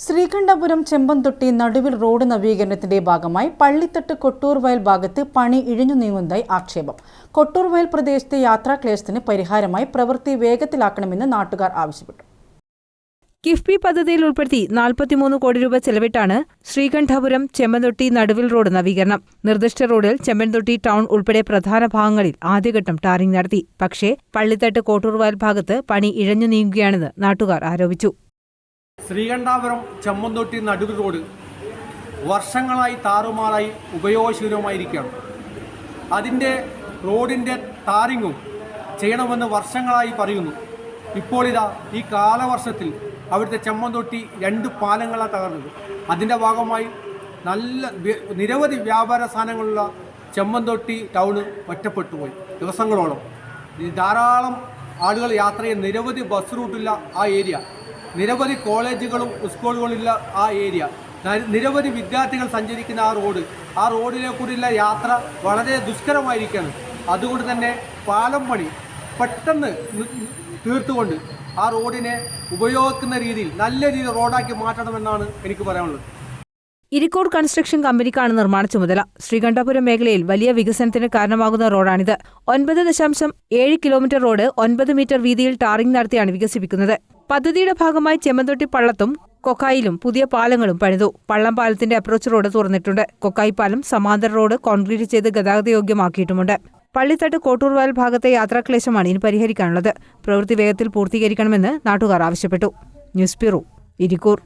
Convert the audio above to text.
ശ്രീകണ്ഠപുരം ചെമ്പന്തൊട്ടി നടുവിൽ റോഡ് നവീകരണത്തിന്റെ ഭാഗമായി പള്ളിത്തട്ട് കൊട്ടൂർവയൽ ഭാഗത്ത് പണി ഇഴഞ്ഞു നീങ്ങുന്നതായി ആക്ഷേപം. കൊട്ടൂർവയൽ പ്രദേശത്തെ യാത്രാക്ലേശത്തിന് പരിഹാരമായി പ്രവൃത്തി വേഗത്തിലാക്കണമെന്ന് നാട്ടുകാർ ആവശ്യപ്പെട്ടു. കിഫ്ബി പദ്ധതിയിൽ ഉൾപ്പെടുത്തി 43 കോടി രൂപ ചെലവിട്ടാണ് ശ്രീകണ്ഠപുരം ചെമ്പന്തൊട്ടി നടുവിൽ റോഡ് നവീകരണം. നിർദ്ദിഷ്ട റോഡിൽ ചെമ്പന്തൊട്ടി ടൗൺ ഉൾപ്പെടെ പ്രധാന ഭാഗങ്ങളിൽ ആദ്യഘട്ടം ടാറിംഗ് നടത്തി. പക്ഷേ പള്ളിത്തട്ട് കോട്ടൂർവയൽ ഭാഗത്ത് പണി ഇഴഞ്ഞു നീങ്ങുകയാണെന്ന് നാട്ടുകാർ ആരോപിച്ചു. ശ്രീകണ്ഠാപുരം ചെമ്പന്തൊട്ടി നടുവിൽ റോഡ് വർഷങ്ങളായി താറുമാറായി ഉപയോഗശൂന്യമായിരിക്കുകയാണ്. അതിൻ്റെ റോഡിൻ്റെ ടാറിങ്ങും ചെയ്യണമെന്ന് വർഷങ്ങളായി പറയുന്നു. ഇപ്പോൾ ഇതാ ഈ കാലവർഷത്തിൽ അവിടുത്തെ ചെമ്പന്തൊട്ടി 2 പാലങ്ങളാണ് തകർന്നത്. അതിൻ്റെ ഭാഗമായി നിരവധി വ്യാപാര സ്ഥാനങ്ങളുള്ള ചെമ്പന്തൊട്ടി ടൗണ് ഒറ്റപ്പെട്ടുപോയി. ദിവസങ്ങളോളം ധാരാളം ആളുകൾ യാത്ര ചെയ്യുന്ന നിരവധി ബസ് റൂട്ടില്ല ആ ഏരിയ, നിരവധി കോളേജുകളും സ്കൂളുകളുമില്ല ആ ഏരിയ, നിരവധി വിദ്യാർത്ഥികൾ സഞ്ചരിക്കുന്ന ആ റോഡിലേക്കൂടിയുള്ള യാത്ര വളരെ ദുഷ്കരമായിരിക്കുകയാണ്. അതുകൊണ്ട് തന്നെ പാലം പണി പെട്ടെന്ന് തീർത്തുകൊണ്ട് ആ റോഡിനെ ഉപയോഗിക്കുന്ന രീതിയിൽ നല്ല രീതിയിൽ റോഡാക്കി മാറ്റണമെന്നാണ് എനിക്ക് പറയാനുള്ളത്. ഇരിക്കോട് കൺസ്ട്രക്ഷൻ കമ്പനിക്കാണ് നിർമ്മാണ ചുമതല. ശ്രീകണ്ഠപുരം മേഖലയിൽ വലിയ വികസനത്തിന് കാരണമാകുന്ന റോഡാണിത്. 9.7 കിലോമീറ്റർ റോഡ് 9 മീറ്റർ വീതിയിൽ ടാറിംഗ് നടത്തിയാണ് വികസിപ്പിക്കുന്നത്. പദ്ധതിയുടെ ഭാഗമായി ചെമ്പന്തൊട്ടി പള്ളത്തും കൊക്കായിലും പുതിയ പാലങ്ങളും പണിതു. പള്ളം പാലത്തിന്റെ അപ്രോച്ച് റോഡ് തുറന്നിട്ടുണ്ട്. കൊക്കായി പാലം സമാന്തര റോഡ് കോൺക്രീറ്റ് ചെയ്ത് ഗതാഗതയോഗ്യമാക്കിയിട്ടുമുണ്ട്. പള്ളിത്തട്ട് കോട്ടൂർവയൽ ഭാഗത്തെ യാത്രാക്ലേശമാണ് ഇനി പരിഹരിക്കാനുള്ളത്. പ്രവൃത്തി വേഗത്തിൽ പൂർത്തീകരിക്കണമെന്ന് നാട്ടുകാർ ആവശ്യപ്പെട്ടു. News bureau, Irikkur.